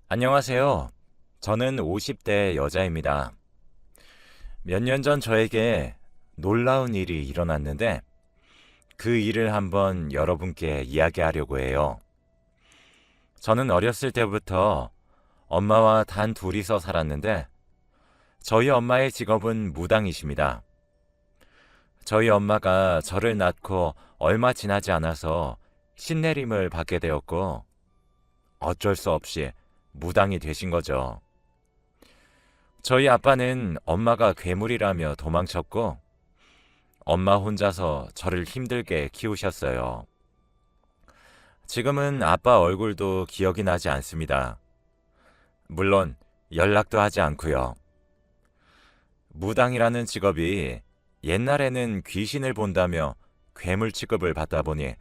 안녕하세요. 저는 50대 여자입니다. 몇 년 전 저에게 놀라운 일이 일어났는데 그 일을 한번 여러분께 이야기하려고 해요. 저는 어렸을 때부터 엄마와 단 둘이서 살았는데 저희 엄마의 직업은 무당이십니다. 저희 엄마가 저를 낳고 얼마 지나지 않아서 신내림을 받게 되었고 어쩔 수 없이 무당이 되신 거죠. 저희 아빠는 엄마가 괴물이라며 도망쳤고 엄마 혼자서 저를 힘들게 키우셨어요. 지금은 아빠 얼굴도 기억이 나지 않습니다. 물론 연락도 하지 않고요. 무당이라는 직업이 옛날에는 귀신을 본다며 괴물 취급을 받다 보니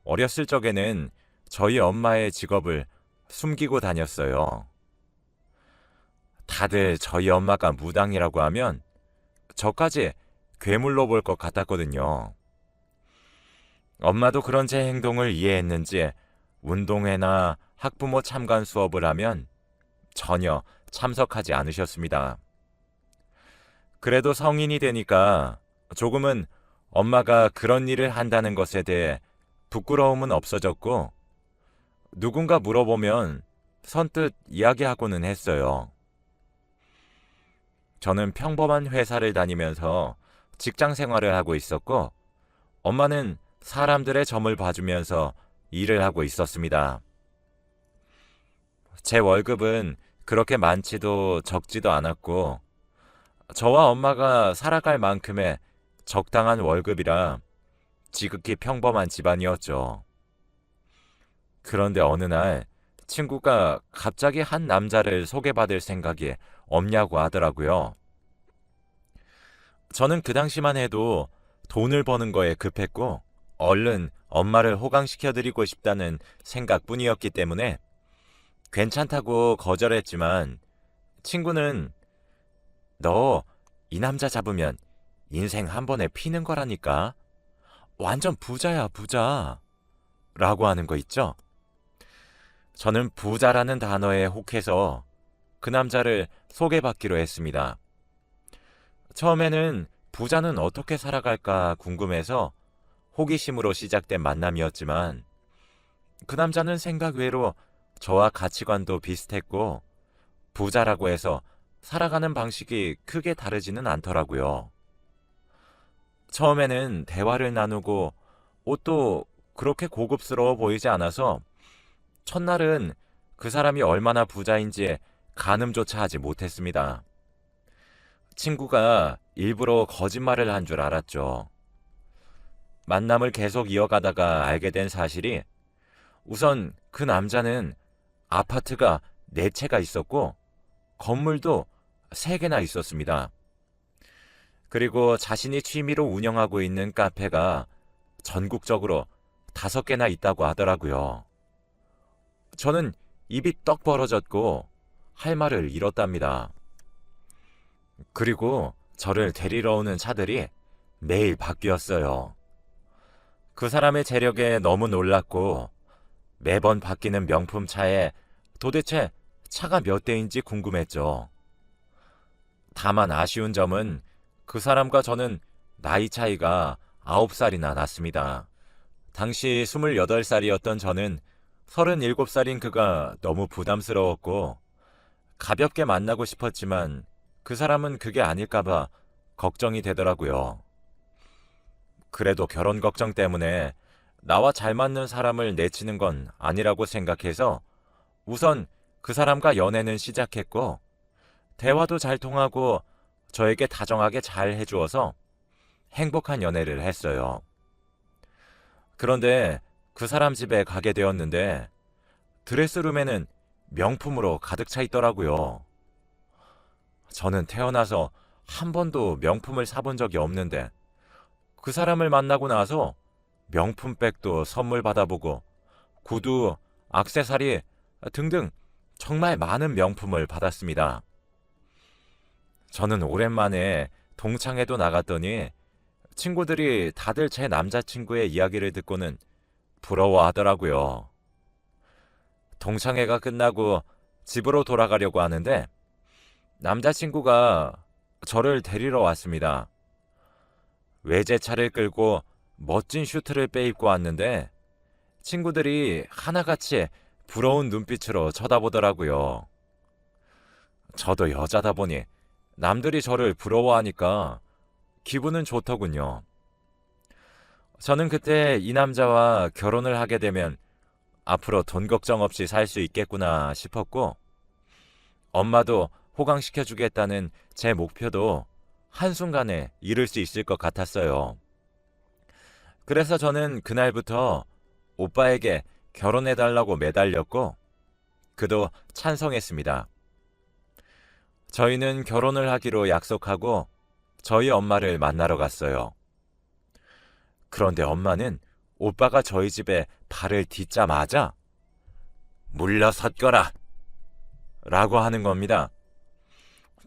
어렸을 적에는 저희 엄마의 직업을 숨기고 다녔어요. 다들 저희 엄마가 무당이라고 하면 저까지 괴물로 볼 것 같았거든요. 엄마도 그런 제 행동을 이해했는지 운동회나 학부모 참관 수업을 하면 전혀 참석하지 않으셨습니다. 그래도 성인이 되니까 조금은 엄마가 그런 일을 한다는 것에 대해 부끄러움은 없어졌고 누군가 물어보면 선뜻 이야기하고는 했어요. 저는 평범한 회사를 다니면서 직장 생활을 하고 있었고 엄마는 사람들의 점을 봐주면서 일을 하고 있었습니다. 제 월급은 그렇게 많지도 적지도 않았고 저와 엄마가 살아갈 만큼의 적당한 월급이라 지극히 평범한 집안이었죠. 그런데 어느 날 친구가 갑자기 한 남자를 소개받을 생각이 없냐고 하더라고요. 저는 그 당시만 해도 돈을 버는 거에 급했고 얼른 엄마를 호강시켜드리고 싶다는 생각뿐이었기 때문에 괜찮다고 거절했지만 친구는 너 이 남자 잡으면 인생 한 번에 피는 거라니까. 완전 부자야, 부자. 라고 하는 거 있죠? 저는 부자라는 단어에 혹해서 그 남자를 소개받기로 했습니다. 처음에는 부자는 어떻게 살아갈까 궁금해서 호기심으로 시작된 만남이었지만 그 남자는 생각 외로 저와 가치관도 비슷했고 부자라고 해서 살아가는 방식이 크게 다르지는 않더라고요. 처음에는 대화를 나누고 옷도 그렇게 고급스러워 보이지 않아서 첫날은 그 사람이 얼마나 부자인지 가늠조차 하지 못했습니다. 친구가 일부러 거짓말을 한 줄 알았죠. 만남을 계속 이어가다가 알게 된 사실이 우선 그 남자는 아파트가 4채가 있었고 건물도 3개나 있었습니다. 그리고 자신이 취미로 운영하고 있는 카페가 전국적으로 5개나 있다고 하더라고요. 저는 입이 떡 벌어졌고 할 말을 잃었답니다. 그리고 저를 데리러 오는 차들이 매일 바뀌었어요. 그 사람의 재력에 너무 놀랐고 매번 바뀌는 명품 차에 도대체 차가 몇 대인지 궁금했죠. 다만 아쉬운 점은 그 사람과 저는 나이 차이가 9살이나 났습니다. 당시 28살이었던 저는 37살인 그가 너무 부담스러웠고 가볍게 만나고 싶었지만 그 사람은 그게 아닐까봐 걱정이 되더라고요. 그래도 결혼 걱정 때문에 나와 잘 맞는 사람을 내치는 건 아니라고 생각해서 우선 그 사람과 연애는 시작했고 대화도 잘 통하고 저에게 다정하게 잘 해주어서 행복한 연애를 했어요. 그런데 그 사람 집에 가게 되었는데 드레스룸에는 명품으로 가득 차 있더라고요. 저는 태어나서 한 번도 명품을 사본 적이 없는데 그 사람을 만나고 나서 명품백도 선물 받아보고 구두, 액세서리 등등 정말 많은 명품을 받았습니다. 저는 오랜만에 동창회도 나갔더니 친구들이 다들 제 남자친구의 이야기를 듣고는 부러워하더라고요. 동창회가 끝나고 집으로 돌아가려고 하는데 남자친구가 저를 데리러 왔습니다. 외제차를 끌고 멋진 슈트를 빼입고 왔는데 친구들이 하나같이 부러운 눈빛으로 쳐다보더라고요. 저도 여자다 보니 남들이 저를 부러워하니까 기분은 좋더군요. 저는 그때 이 남자와 결혼을 하게 되면 앞으로 돈 걱정 없이 살 수 있겠구나 싶었고, 엄마도 호강시켜주겠다는 제 목표도 한순간에 이룰 수 있을 것 같았어요. 그래서 저는 그날부터 오빠에게 결혼해달라고 매달렸고, 그도 찬성했습니다. 저희는 결혼을 하기로 약속하고 저희 엄마를 만나러 갔어요. 그런데 엄마는 오빠가 저희 집에 발을 딛자마자 물러섰거라 라고 하는 겁니다.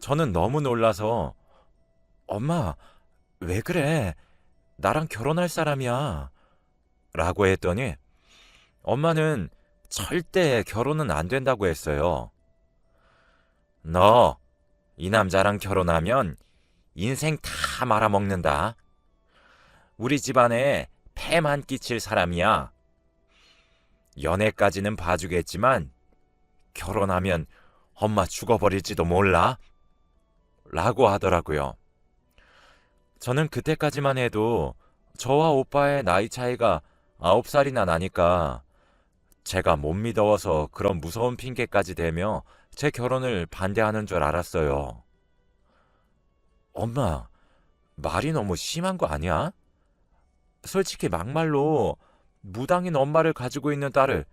저는 너무 놀라서 엄마, 왜 그래? 나랑 결혼할 사람이야 라고 했더니 엄마는 절대 결혼은 안 된다고 했어요. 너 이 남자랑 결혼하면 인생 다 말아먹는다. 우리 집안에 폐만 끼칠 사람이야. 연애까지는 봐주겠지만 결혼하면 엄마 죽어버릴지도 몰라 라고 하더라고요. 저는 그때까지만 해도 저와 오빠의 나이 차이가 9살이나 나니까 제가 못 믿어서 그런 무서운 핑계까지 대며 제 결혼을 반대하는 줄 알았어요. 엄마, 말이 너무 심한 거 아니야? 솔직히 막말로 무당인 엄마를 가지고 있는 딸을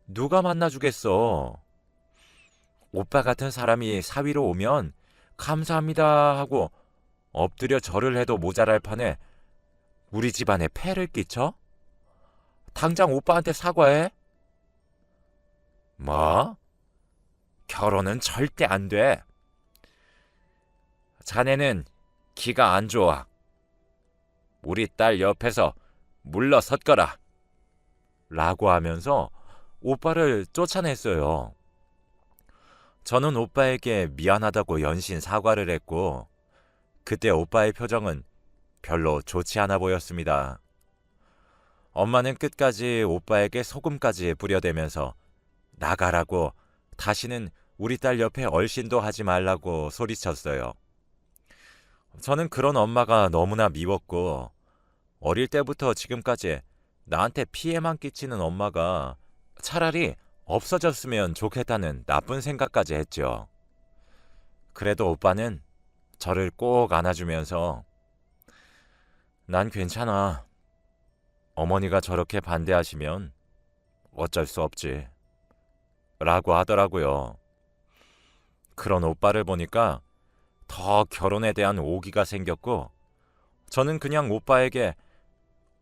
누가 만나주겠어? 오빠 같은 사람이 사위로 오면 감사합니다 하고 엎드려 절을 해도 모자랄 판에 우리 집안에 폐를 끼쳐? 당장 오빠한테 사과해. 뭐? 결혼은 절대 안 돼. 자네는 기가 안 좋아. 우리 딸 옆에서 물러섰거라 라고 하면서 오빠를 쫓아냈어요. 저는 오빠에게 미안하다고 연신 사과를 했고, 그때 오빠의 표정은 별로 좋지 않아 보였습니다. 엄마는 끝까지 오빠에게 소금까지 뿌려대면서 나가라고, 다시는 우리 딸 옆에 얼씬도 하지 말라고 소리쳤어요. 저는 그런 엄마가 너무나 미웠고, 어릴 때부터 지금까지 나한테 피해만 끼치는 엄마가 차라리 없어졌으면 좋겠다는 나쁜 생각까지 했죠. 그래도 오빠는 저를 꼭 안아주면서 난 괜찮아. 어머니가 저렇게 반대하시면 어쩔 수 없지 라고 하더라고요. 그런 오빠를 보니까 더 결혼에 대한 오기가 생겼고, 저는 그냥 오빠에게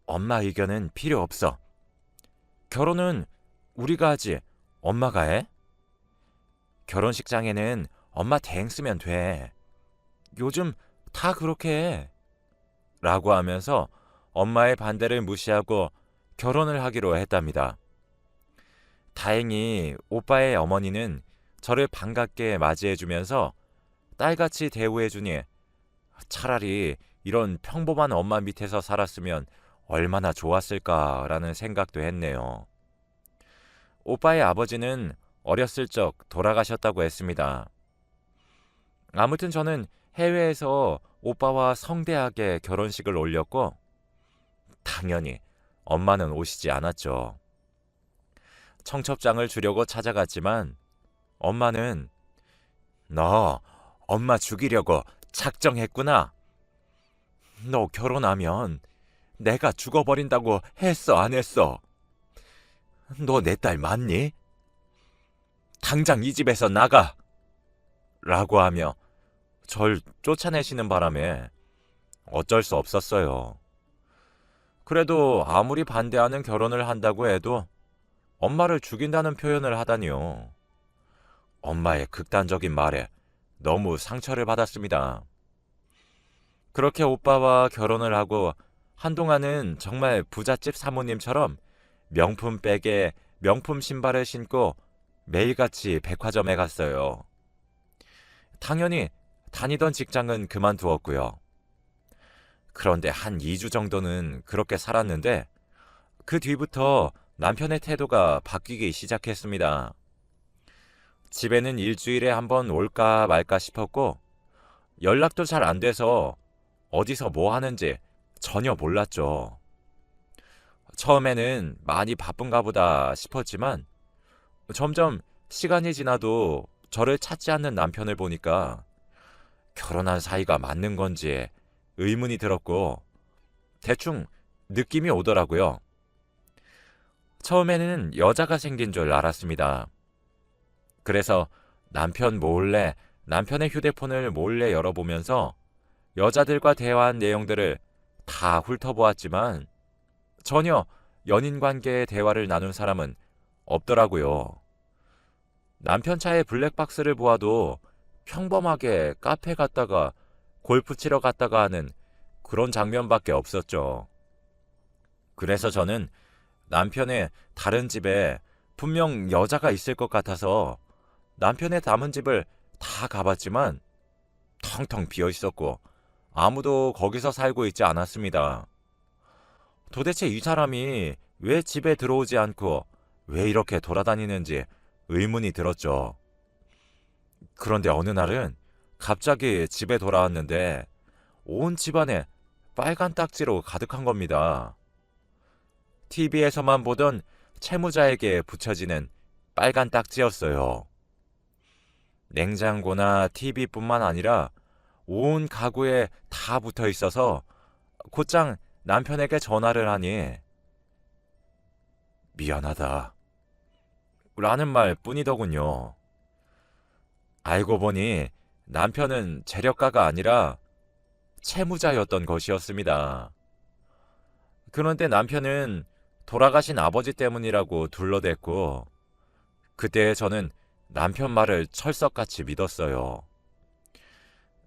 엄마 의견은 필요 없어. 결혼은 우리가 하지 엄마가 해? 결혼식장에는 엄마 대행 쓰면 돼. 요즘 다 그렇게 해. 라고 하면서 엄마의 반대를 무시하고 결혼을 하기로 했답니다. 다행히 오빠의 어머니는 저를 반갑게 맞이해주면서 딸같이 대우해주니 차라리 이런 평범한 엄마 밑에서 살았으면 얼마나 좋았을까라는 생각도 했네요. 오빠의 아버지는 어렸을 적 돌아가셨다고 했습니다. 아무튼 저는 해외에서 오빠와 성대하게 결혼식을 올렸고, 당연히 엄마는 오시지 않았죠. 청첩장을 주려고 찾아갔지만 엄마는 너 엄마 죽이려고 작정했구나. 너 결혼하면 내가 죽어버린다고 했어, 안 했어? 너 내 딸 맞니? 당장 이 집에서 나가! 라고 하며 절 쫓아내시는 바람에 어쩔 수 없었어요. 그래도 아무리 반대하는 결혼을 한다고 해도 엄마를 죽인다는 표현을 하다니요. 엄마의 극단적인 말에 너무 상처를 받았습니다. 그렇게 오빠와 결혼을 하고 한동안은 정말 부잣집 사모님처럼 명품 백에 명품 신발을 신고 매일같이 백화점에 갔어요. 당연히 다니던 직장은 그만두었고요. 그런데 한 2주 정도는 그렇게 살았는데 그 뒤부터 남편의 태도가 바뀌기 시작했습니다. 집에는 일주일에 한 번 올까 말까 싶었고 연락도 잘 안 돼서 어디서 뭐 하는지 전혀 몰랐죠. 처음에는 많이 바쁜가 보다 싶었지만 점점 시간이 지나도 저를 찾지 않는 남편을 보니까 결혼한 사이가 맞는 건지 의문이 들었고 대충 느낌이 오더라고요. 처음에는 여자가 생긴 줄 알았습니다. 그래서 남편의 휴대폰을 몰래 열어보면서 여자들과 대화한 내용들을 다 훑어보았지만 전혀 연인 관계의 대화를 나눈 사람은 없더라고요. 남편 차의 블랙박스를 보아도 평범하게 카페 갔다가 골프 치러 갔다가 하는 그런 장면밖에 없었죠. 그래서 저는 남편의 다른 집에 분명 여자가 있을 것 같아서 남편의 담은 집을 다 가봤지만 텅텅 비어 있었고 아무도 거기서 살고 있지 않았습니다. 도대체 이 사람이 왜 집에 들어오지 않고 왜 이렇게 돌아다니는지 의문이 들었죠. 그런데 어느 날은 갑자기 집에 돌아왔는데 온 집안에 빨간 딱지로 가득한 겁니다. TV에서만 보던 채무자에게 붙여지는 빨간 딱지였어요. 냉장고나 TV뿐만 아니라 온 가구에 다 붙어 있어서 곧장 남편에게 전화를 하니 미안하다 라는 말 뿐이더군요. 알고 보니 남편은 재력가가 아니라 채무자였던 것이었습니다. 그런데 남편은 돌아가신 아버지 때문이라고 둘러댔고 그때 저는 남편 말을 철석같이 믿었어요.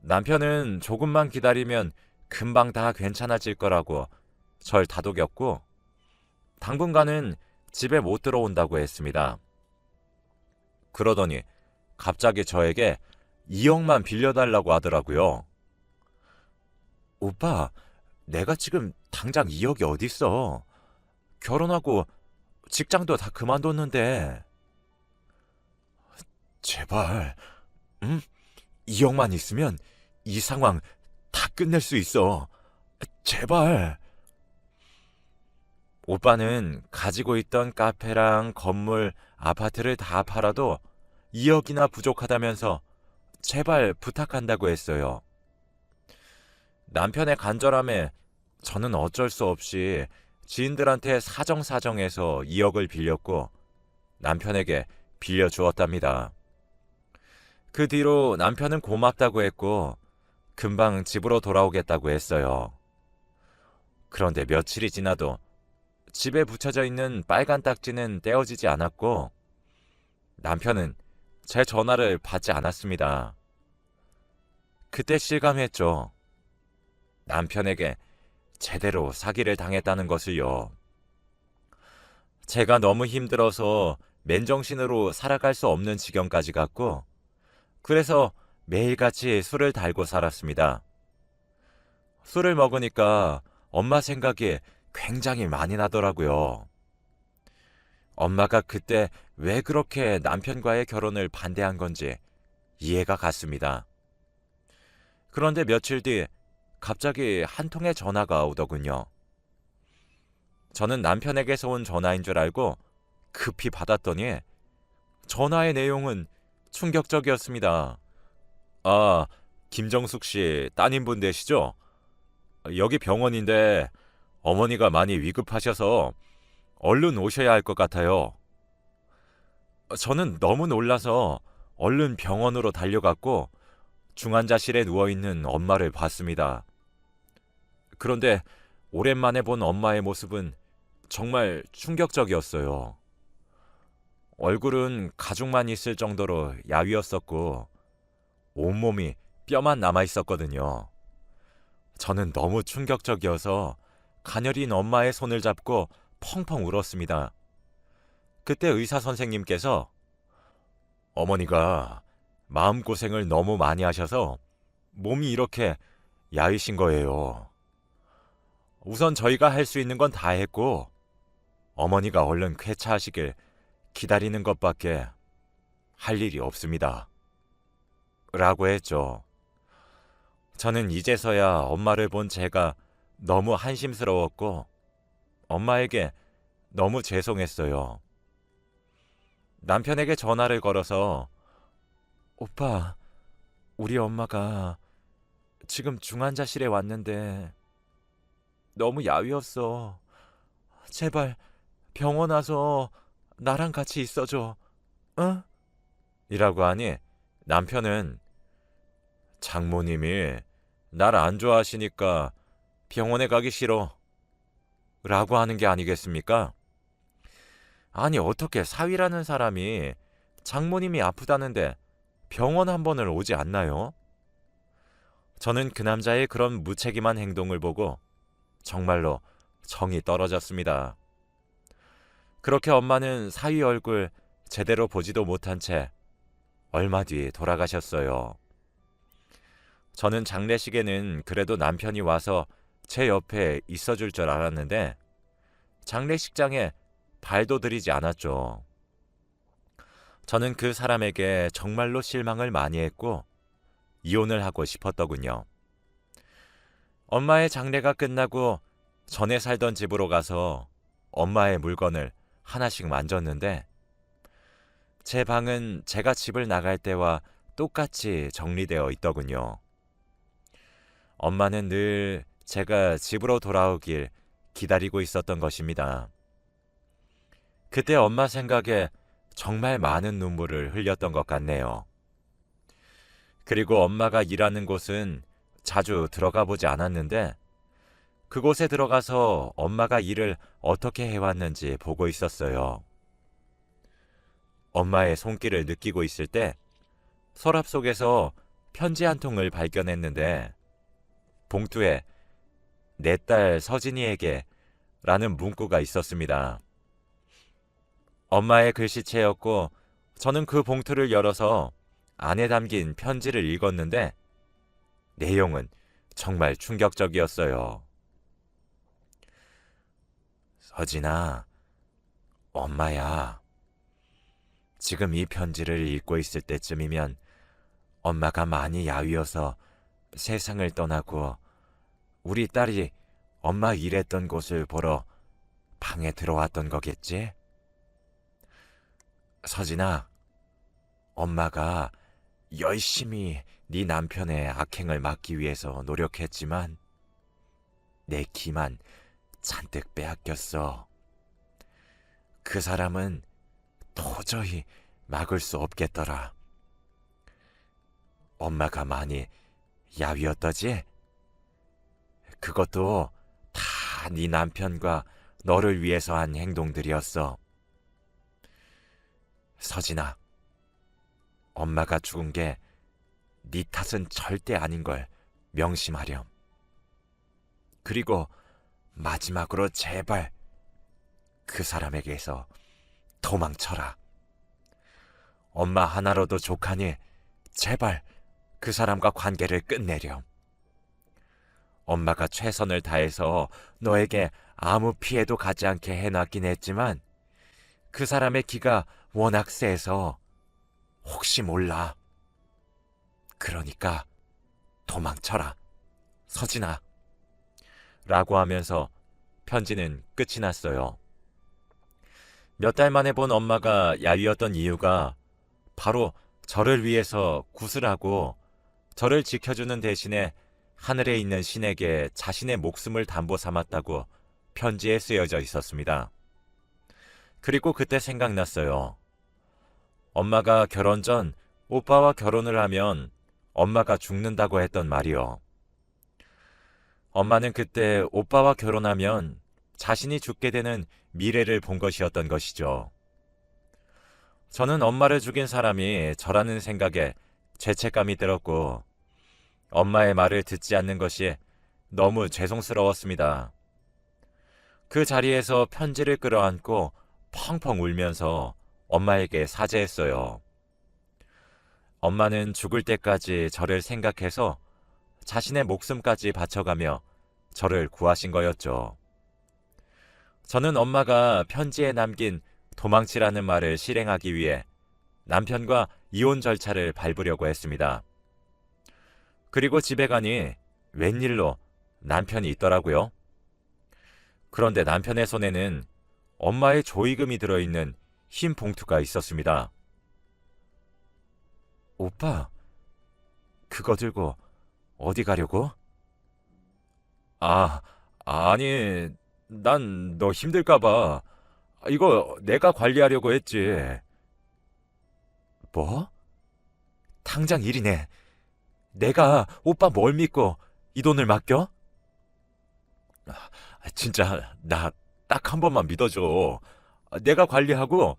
남편은 조금만 기다리면 금방 다 괜찮아질 거라고 절 다독였고 당분간은 집에 못 들어온다고 했습니다. 그러더니 갑자기 저에게 2억만 빌려달라고 하더라고요. 오빠, 내가 지금 당장 2억이 어딨어. 결혼하고 직장도 다 그만뒀는데. 제발, 응? 2억만 있으면 이 상황 다 끝낼 수 있어. 제발. 오빠는 가지고 있던 카페랑 건물, 아파트를 다 팔아도 2억이나 부족하다면서 제발 부탁한다고 했어요. 남편의 간절함에 저는 어쩔 수 없이 지인들한테 사정사정해서 2억을 빌렸고 남편에게 빌려주었답니다. 그 뒤로 남편은 고맙다고 했고 금방 집으로 돌아오겠다고 했어요. 그런데 며칠이 지나도 집에 붙여져 있는 빨간 딱지는 떼어지지 않았고 남편은 제 전화를 받지 않았습니다. 그때 실감했죠. 남편에게 제대로 사기를 당했다는 것을요. 제가 너무 힘들어서 맨정신으로 살아갈 수 없는 지경까지 갔고 그래서 매일같이 술을 달고 살았습니다. 술을 먹으니까 엄마 생각이 굉장히 많이 나더라고요. 엄마가 그때 왜 그렇게 남편과의 결혼을 반대한 건지 이해가 갔습니다. 그런데 며칠 뒤 갑자기 한 통의 전화가 오더군요. 저는 남편에게서 온 전화인 줄 알고 급히 받았더니 전화의 내용은 충격적이었습니다. 아, 김정숙 씨 따님분 되시죠? 여기 병원인데 어머니가 많이 위급하셔서 얼른 오셔야 할 것 같아요. 저는 너무 놀라서 얼른 병원으로 달려갔고 중환자실에 누워있는 엄마를 봤습니다. 그런데 오랜만에 본 엄마의 모습은 정말 충격적이었어요. 얼굴은 가죽만 있을 정도로 야위었었고 온몸이 뼈만 남아있었거든요. 저는 너무 충격적이어서 가녀린 엄마의 손을 잡고 펑펑 울었습니다. 그때 의사 선생님께서 어머니가 마음고생을 너무 많이 하셔서 몸이 이렇게 야위신 거예요. 우선 저희가 할 수 있는 건 다 했고 어머니가 얼른 쾌차하시길 기다리는 것밖에 할 일이 없습니다. 라고 했죠. 저는 이제서야 엄마를 본 제가 너무 한심스러웠고 엄마에게 너무 죄송했어요. 남편에게 전화를 걸어서 오빠, 우리 엄마가 지금 중환자실에 왔는데 너무 야위었어. 제발 병원 와서 나랑 같이 있어줘. 응? 이라고 하니 남편은 장모님이 날 안 좋아하시니까 병원에 가기 싫어. 라고 하는 게 아니겠습니까? 아니 어떻게 사위라는 사람이 장모님이 아프다는데 병원 한 번을 오지 않나요? 저는 그 남자의 그런 무책임한 행동을 보고 정말로 정이 떨어졌습니다. 그렇게 엄마는 사위 얼굴 제대로 보지도 못한 채 얼마 뒤 돌아가셨어요. 저는 장례식에는 그래도 남편이 와서 제 옆에 있어줄 줄 알았는데 장례식장에 발도 들이지 않았죠. 저는 그 사람에게 정말로 실망을 많이 했고 이혼을 하고 싶었더군요. 엄마의 장례가 끝나고 전에 살던 집으로 가서 엄마의 물건을 하나씩 만졌는데 제 방은 제가 집을 나갈 때와 똑같이 정리되어 있더군요. 엄마는 늘 제가 집으로 돌아오길 기다리고 있었던 것입니다. 그때 엄마 생각에 정말 많은 눈물을 흘렸던 것 같네요. 그리고 엄마가 일하는 곳은 자주 들어가 보지 않았는데 그곳에 들어가서 엄마가 일을 어떻게 해왔는지 보고 있었어요. 엄마의 손길을 느끼고 있을 때 서랍 속에서 편지 한 통을 발견했는데 봉투에 내 딸 서진이에게 라는 문구가 있었습니다. 엄마의 글씨체였고 저는 그 봉투를 열어서 안에 담긴 편지를 읽었는데 내용은 정말 충격적이었어요. 서진아, 엄마야. 지금 이 편지를 읽고 있을 때쯤이면 엄마가 많이 야위어서 세상을 떠나고 우리 딸이 엄마 일했던 곳을 보러 방에 들어왔던 거겠지? 서진아, 엄마가 열심히 네 남편의 악행을 막기 위해서 노력했지만 내 기만 잔뜩 빼앗겼어. 그 사람은 도저히 막을 수 없겠더라. 엄마가 많이 야위었더지? 그것도 다 네 남편과 너를 위해서 한 행동들이었어. 서진아, 엄마가 죽은 게 네 탓은 절대 아닌 걸 명심하렴. 그리고 마지막으로 제발 그 사람에게서 도망쳐라. 엄마 하나로도 족하니 제발 그 사람과 관계를 끝내렴. 엄마가 최선을 다해서 너에게 아무 피해도 가지 않게 해놨긴 했지만 그 사람의 기가 워낙 세서 혹시 몰라. 그러니까 도망쳐라, 서진아. 라고 하면서 편지는 끝이 났어요. 몇 달 만에 본 엄마가 야위었던 이유가 바로 저를 위해서 구슬하고 저를 지켜주는 대신에 하늘에 있는 신에게 자신의 목숨을 담보 삼았다고 편지에 쓰여져 있었습니다. 그리고 그때 생각났어요. 엄마가 결혼 전 오빠와 결혼을 하면 엄마가 죽는다고 했던 말이요. 엄마는 그때 오빠와 결혼하면 자신이 죽게 되는 미래를 본 것이었던 것이죠. 저는 엄마를 죽인 사람이 저라는 생각에 죄책감이 들었고 엄마의 말을 듣지 않는 것이 너무 죄송스러웠습니다. 그 자리에서 편지를 끌어안고 펑펑 울면서 엄마에게 사죄했어요. 엄마는 죽을 때까지 저를 생각해서 자신의 목숨까지 바쳐가며 저를 구하신 거였죠. 저는 엄마가 편지에 남긴 도망치라는 말을 실행하기 위해 남편과 이혼 절차를 밟으려고 했습니다. 그리고 집에 가니 웬일로 남편이 있더라고요. 그런데 남편의 손에는 엄마의 조의금이 들어있는 흰 봉투가 있었습니다. 오빠, 그거 들고 어디 가려고? 아, 아니, 난 너 힘들까봐. 이거 내가 관리하려고 했지. 뭐? 당장 일이네. 내가 오빠 뭘 믿고 이 돈을 맡겨? 진짜 나 딱 한 번만 믿어줘. 내가 관리하고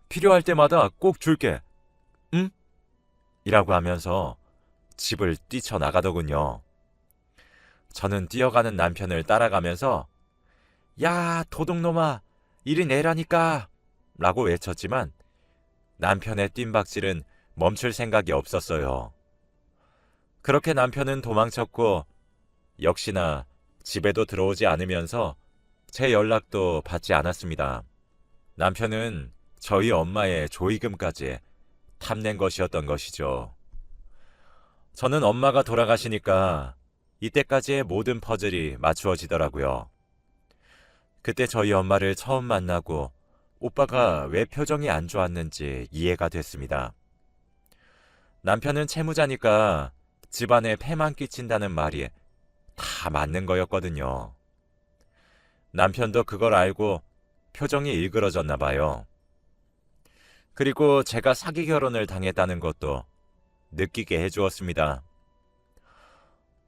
필요할 때마다 꼭 줄게. 응? 이라고 하면서 집을 뛰쳐나가더군요. 저는 뛰어가는 남편을 따라가면서 야, 도둑놈아, 이리 내라니까 라고 외쳤지만 남편의 뜀박질은 멈출 생각이 없었어요. 그렇게 남편은 도망쳤고 역시나 집에도 들어오지 않으면서 제 연락도 받지 않았습니다. 남편은 저희 엄마의 조의금까지 탐낸 것이었던 것이죠. 저는 엄마가 돌아가시니까 이때까지의 모든 퍼즐이 맞추어지더라고요. 그때 저희 엄마를 처음 만나고 오빠가 왜 표정이 안 좋았는지 이해가 됐습니다. 남편은 채무자니까 집안에 폐만 끼친다는 말이 다 맞는 거였거든요. 남편도 그걸 알고 표정이 일그러졌나 봐요. 그리고 제가 사기 결혼을 당했다는 것도 느끼게 해주었습니다.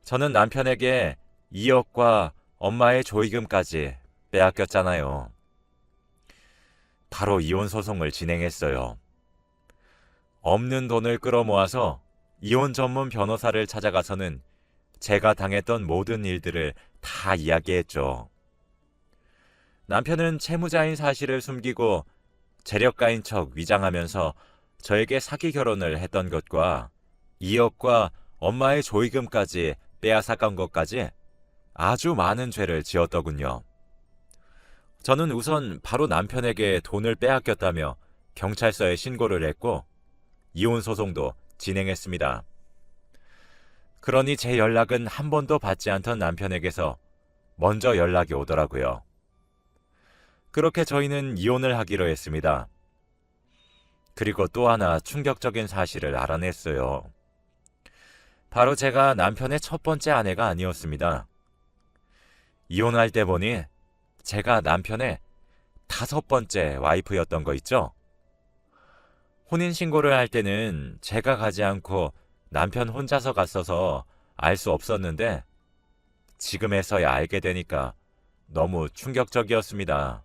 저는 남편에게 2억과 엄마의 조의금까지 빼앗겼잖아요. 바로 이혼 소송을 진행했어요. 없는 돈을 끌어모아서 이혼 전문 변호사를 찾아가서는 제가 당했던 모든 일들을 다 이야기했죠. 남편은 채무자인 사실을 숨기고 재력가인 척 위장하면서 저에게 사기 결혼을 했던 것과 2억과 엄마의 조의금까지 빼앗아간 것까지 아주 많은 죄를 지었더군요. 저는 우선 바로 남편에게 돈을 빼앗겼다며 경찰서에 신고를 했고 이혼 소송도 진행했습니다. 그러니 제 연락은 한 번도 받지 않던 남편에게서 먼저 연락이 오더라고요. 그렇게 저희는 이혼을 하기로 했습니다. 그리고 또 하나 충격적인 사실을 알아냈어요. 바로 제가 남편의 첫 번째 아내가 아니었습니다. 이혼할 때 보니 제가 남편의 5번째 와이프였던 거 있죠? 혼인신고를 할 때는 제가 가지 않고 남편 혼자서 갔어서 알 수 없었는데 지금에서야 알게 되니까 너무 충격적이었습니다.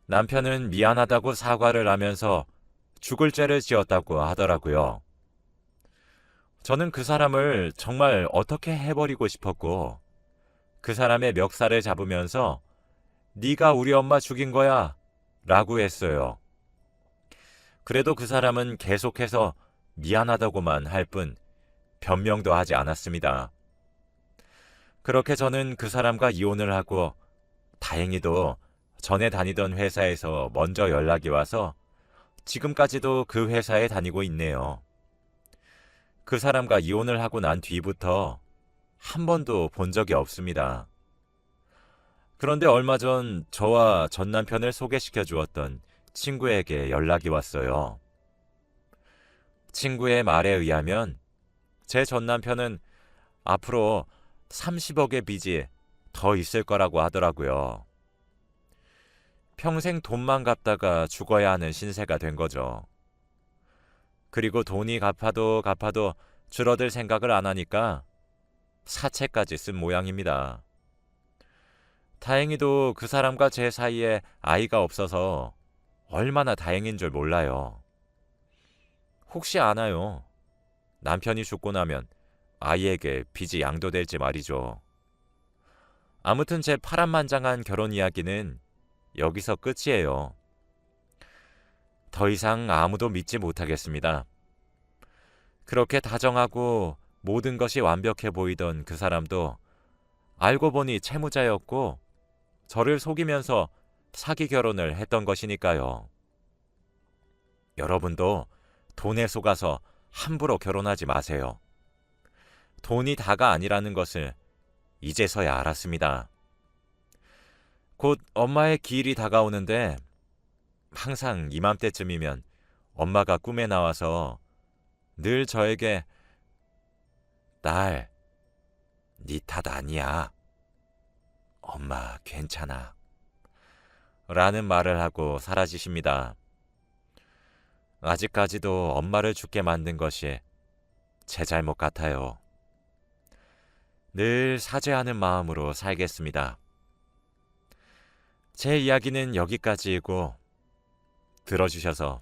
남편은 미안하다고 사과를 하면서 죽을 죄를 지었다고 하더라고요. 저는 그 사람을 정말 어떻게 해버리고 싶었고 그 사람의 멱살을 잡으면서 네가 우리 엄마 죽인 거야 라고 했어요. 그래도 그 사람은 계속해서 미안하다고만 할 뿐 변명도 하지 않았습니다. 그렇게 저는 그 사람과 이혼을 하고 다행히도 전에 다니던 회사에서 먼저 연락이 와서 지금까지도 그 회사에 다니고 있네요. 그 사람과 이혼을 하고 난 뒤부터 한 번도 본 적이 없습니다. 그런데 얼마 전 저와 전 남편을 소개시켜 주었던 친구에게 연락이 왔어요. 친구의 말에 의하면 제 전 남편은 앞으로 30억의 빚이 더 있을 거라고 하더라고요. 평생 돈만 갚다가 죽어야 하는 신세가 된 거죠. 그리고 돈이 갚아도 줄어들 생각을 안 하니까 사채까지 쓴 모양입니다. 다행히도 그 사람과 제 사이에 아이가 없어서 얼마나 다행인 줄 몰라요. 혹시 아나요? 남편이 죽고 나면 아이에게 빚이 양도될지 말이죠. 아무튼 제 파란만장한 결혼 이야기는 여기서 끝이에요. 더 이상 아무도 믿지 못하겠습니다. 그렇게 다정하고 모든 것이 완벽해 보이던 그 사람도 알고 보니 채무자였고 저를 속이면서 사기 결혼을 했던 것이니까요. 여러분도 돈에 속아서 함부로 결혼하지 마세요. 돈이 다가 아니라는 것을 이제서야 알았습니다. 곧 엄마의 기일이 다가오는데 항상 이맘때쯤이면 엄마가 꿈에 나와서 늘 저에게 딸, 네 탓 아니야. 엄마 괜찮아. 라는 말을 하고 사라지십니다. 아직까지도 엄마를 죽게 만든 것이 제 잘못 같아요. 늘 사죄하는 마음으로 살겠습니다. 제 이야기는 여기까지이고 들어주셔서